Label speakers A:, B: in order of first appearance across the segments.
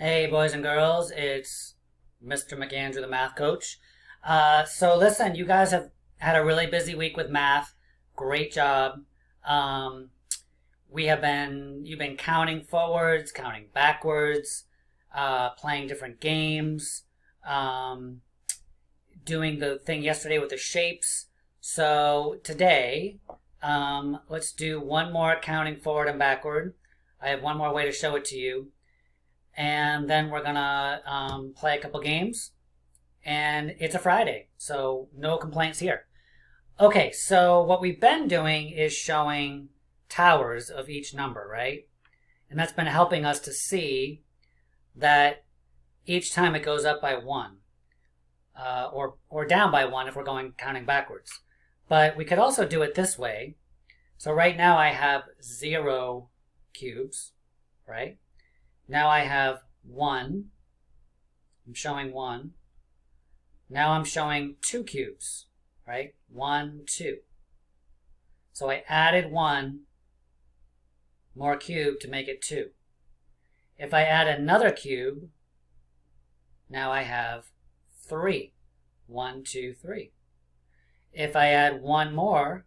A: Hey, boys and girls, it's Mr. McAndrew, the math coach. So listen, you guys have had a really busy week with math. Great job. Um, you've been counting forwards, counting backwards, playing different games, um, doing the thing yesterday with the shapes. So today, let's do one more counting forward and backward. I have one more way to show it to you. And then we're gonna play a couple games. And it's a Friday, so no complaints here. Okay, so what we've been doing is showing towers of each number, right? And that's been helping us to see that each time it goes up by one, or down by one if we're going counting backwards. But we could also do it this way. So right now I have 0 cubes, right? Now I have 1. I'm showing 1. Now I'm showing 2 cubes, right? 1, 2. So I added 1 more cube to make it 2. If I add another cube, now I have 3. 1, 2, 3. If I add 1 more,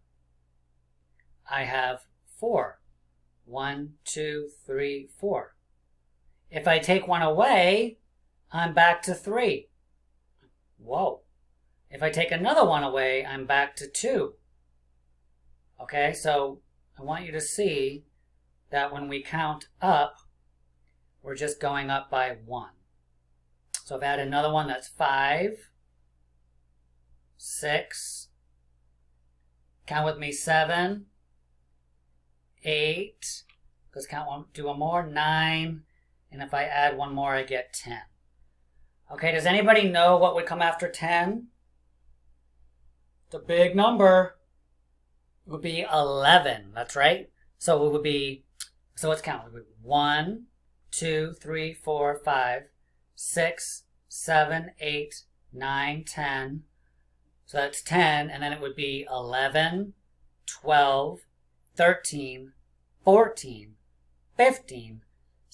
A: I have 4. 1, 2, 3, 4. If I take 1 away, I'm back to 3. Whoa. If I take another 1 away, I'm back to 2. Okay, so I want you to see that when we count up, we're just going up by 1. So if I add another one, that's 5, 6, count with me, 7, 8, let's count one, do one more, 9, and if I add 1 more, I get 10. Okay, does anybody know what would come after 10? The big number. It would be 11, that's right. So it would be, so let's count. It would be 1, 2, 3, 4, 5, 6, 7, 8, 9, 10. So that's 10, and then it would be 11, 12, 13, 14, 15,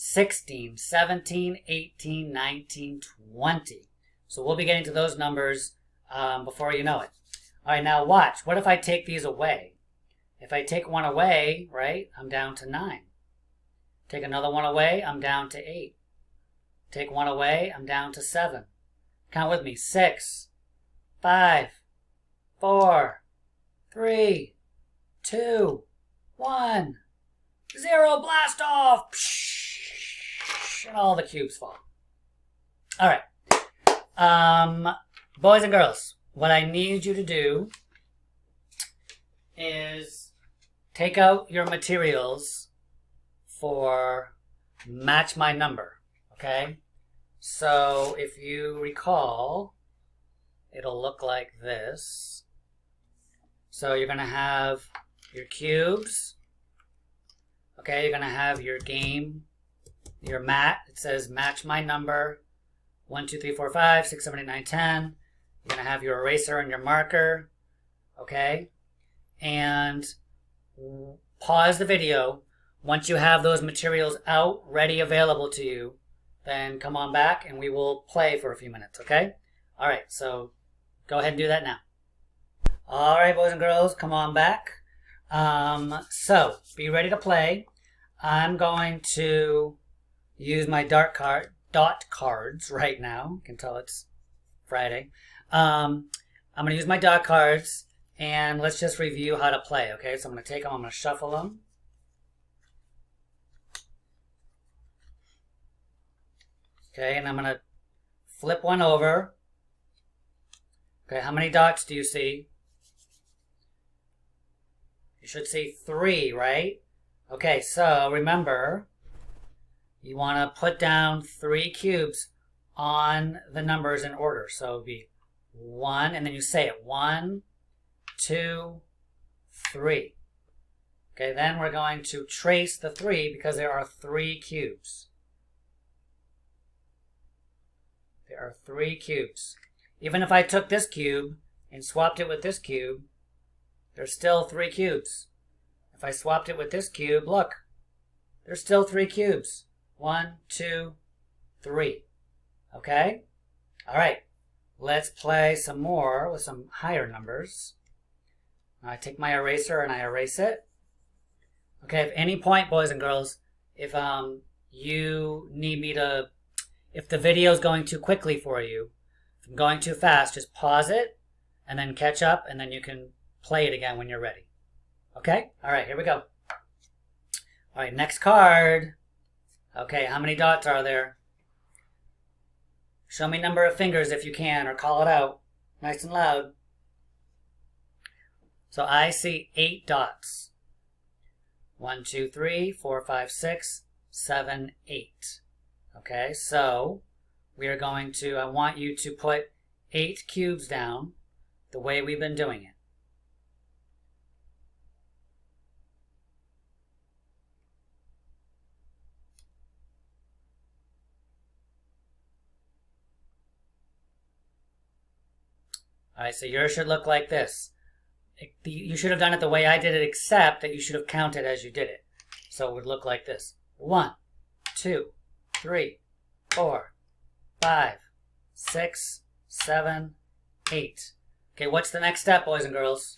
A: 16, 17, 18, 19, 20. So we'll be getting to those numbers before you know it. All right, now watch. What if I take these away? If I take 1 away, right, I'm down to 9. Take another 1 away, I'm down to 8. Take 1 away, I'm down to 7. Count with me. 6, 5, 4, 3, 2, 1, 0, blast off! And all the cubes fall. All right. Boys and girls, what I need you to do is take out your materials for match my number, okay? So if you recall, it'll look like this. So you're going to have your cubes, okay? You're going to have your game, your mat. It says match my number, 1, 2, 3, 4, 5, 6, 7, 8, 9, 10. You're going to have your eraser and your marker, okay? And pause the video. Once you have those materials out, ready, available to you, then come on back and we will play for a few minutes, okay? All right, so go ahead and do that now. All right, boys and girls, come on back. So be ready to play. I'm going to use my dot cards right now. You can tell it's Friday. I'm going to use my dot cards, and let's just review how to play, okay? So I'm going to take them, I'm going to shuffle them. Okay, and I'm going to flip one over. Okay, how many dots do you see? You should see 3, right? Okay, so remember, you want to put down 3 cubes on the numbers in order. So it would be 1, and then you say it. 1, 2, 3. Okay, then we're going to trace the 3 because there are 3 cubes. There are 3 cubes. Even if I took this cube and swapped it with this cube, there's still 3 cubes. If I swapped it with this cube, look, there's still 3 cubes. 1, 2, 3. Okay? All right. Let's play some more with some higher numbers. I take my eraser and I erase it. Okay, at any point, boys and girls, if you need me to, if the video is going too quickly for you, if I'm going too fast, just pause it and then catch up, and then you can play it again when you're ready. Okay? All right, here we go. All right, next card. Okay, how many dots are there? Show me number of fingers if you can, or call it out nice and loud. So I see 8 dots. 1, 2, 3, 4, 5, 6, 7, 8. Okay, so we are going to, I want you to put 8 cubes down the way we've been doing it. All right, so yours should look like this. You should have done it the way I did it, except that you should have counted as you did it. So it would look like this. 1, 2, 3, 4, 5, 6, 7, 8. Okay, what's the next step, boys and girls?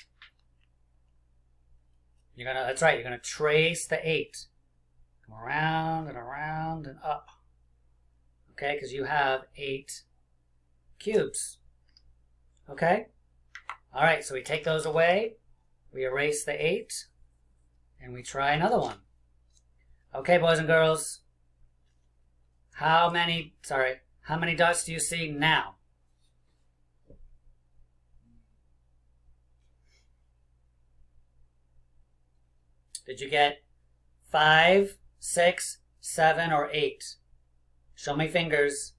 A: That's right, you're gonna trace the 8. Come around and around and up. Okay, because you have 8 cubes. Okay? All right, so we take those away, we erase the 8, and we try another one. Okay, boys and girls, how many dots do you see now? Did you get 5, 6, 7, or 8? Show me fingers.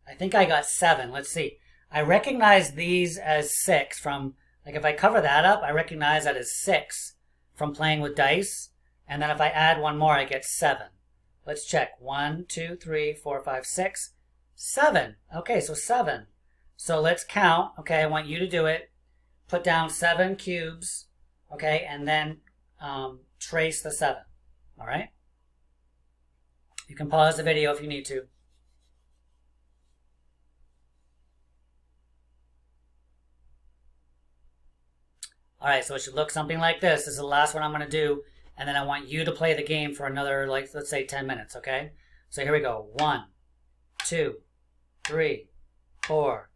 A: I think I got 7. Let's see. I recognize these as 6 from, like if I cover that up, I recognize that as 6 from playing with dice. And then if I add one more, I get 7. Let's check. 1, 2, 3, 4, 5, 6, 7. Okay, so 7. So let's count. Okay, I want you to do it. Put down 7 cubes. Okay, and then trace the 7. All right? You can pause the video if you need to. All right, so it should look something like this. This is the last one I'm going to do, and then I want you to play the game for another, like, let's say 10 minutes, okay? So here we go. 1, 2, 3, 4,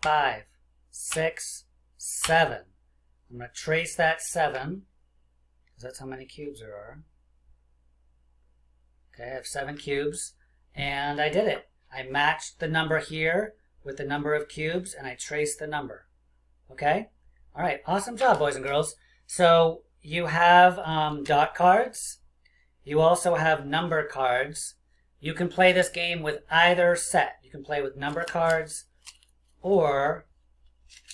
A: 5, 6, 7. I'm going to trace that 7, because that's how many cubes there are. Okay, I have 7 cubes, and I did it. I matched the number here with the number of cubes, and I traced the number. Okay? All right, awesome job, boys and girls. So you have dot cards. You also have number cards. You can play this game with either set. You can play with number cards or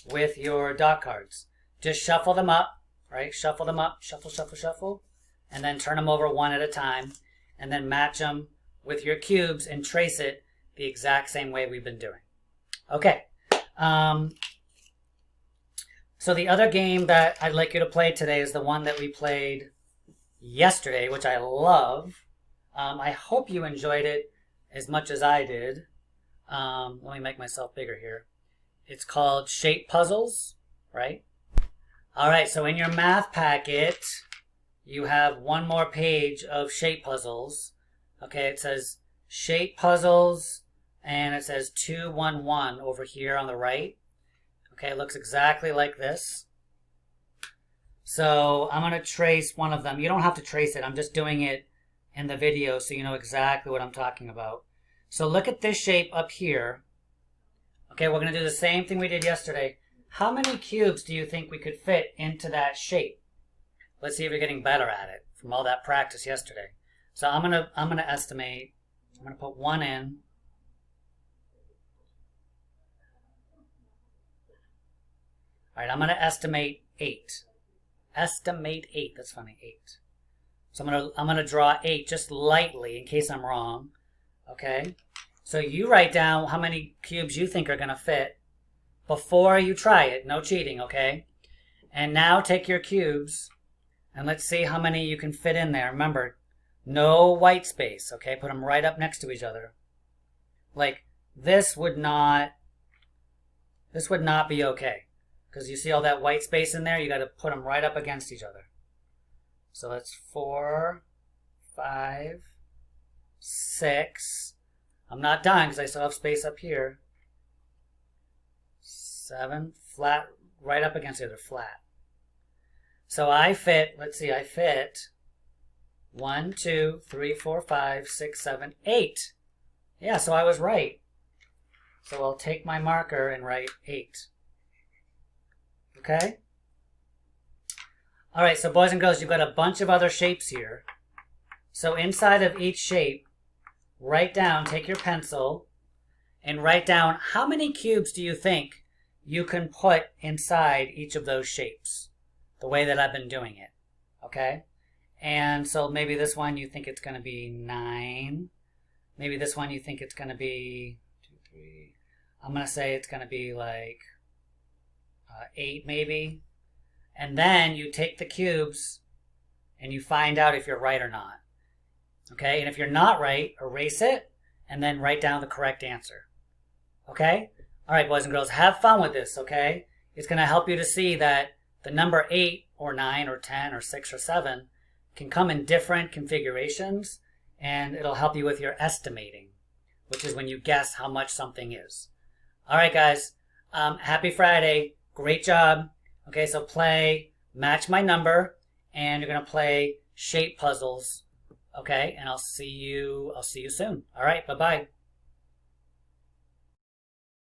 A: with your dot cards. Just shuffle them up, right? Shuffle them up, shuffle, shuffle, shuffle, and then turn them over one at a time, and then match them with your cubes and trace it the exact same way we've been doing. Okay. So the other game that I'd like you to play today is the one that we played yesterday, which I love. I hope you enjoyed it as much as I did. Let me make myself bigger here. It's called Shape Puzzles, right? All right, so in your math packet, you have one more page of shape puzzles. Okay, it says Shape Puzzles, and it says 211 over here on the right. Okay, it looks exactly like this. So I'm going to trace one of them. You don't have to trace it. I'm just doing it in the video so you know exactly what I'm talking about. So look at this shape up here. Okay, we're going to do the same thing we did yesterday. How many cubes do you think we could fit into that shape? Let's see if you're getting better at it from all that practice yesterday. So I'm gonna estimate. I'm going to put 1 in. All right, I'm going to estimate 8. Estimate 8. That's funny, 8. So I'm gonna draw 8 just lightly in case I'm wrong. Okay. So you write down how many cubes you think are going to fit before you try it. No cheating, okay? And now take your cubes and let's see how many you can fit in there. Remember, no white space, okay? Put them right up next to each other. like this would not be okay. Because you see all that white space in there, you got to put them right up against each other. So that's 4, 5, 6. I'm not done because I still have space up here. 7, flat, right up against the other, flat. So I fit, let's see, I fit 1, 2, 3, 4, 5, 6, 7, 8. Yeah, so I was right. So I'll take my marker and write 8. Okay? All right, so boys and girls, you've got a bunch of other shapes here. So inside of each shape, write down, take your pencil, and write down how many cubes do you think you can put inside each of those shapes, the way that I've been doing it, okay? And so maybe this one you think it's going to be 9. Maybe this one you think it's going to be 2, 3. I'm going to say it's going to be like 8 maybe. And then you take the cubes and you find out if you're right or not. Okay, and if you're not right, erase it and then write down the correct answer. Okay? All right, boys and girls, have fun with this, okay? It's going to help you to see that the number 8 or 9 or 10 or 6 or 7 can come in different configurations, and it'll help you with your estimating, which is when you guess how much something is. All right, guys, happy Friday. Great job. Okay, so play Match My Number, and you're going to play shape puzzles. Okay, and I'll see you soon. All right, bye-bye.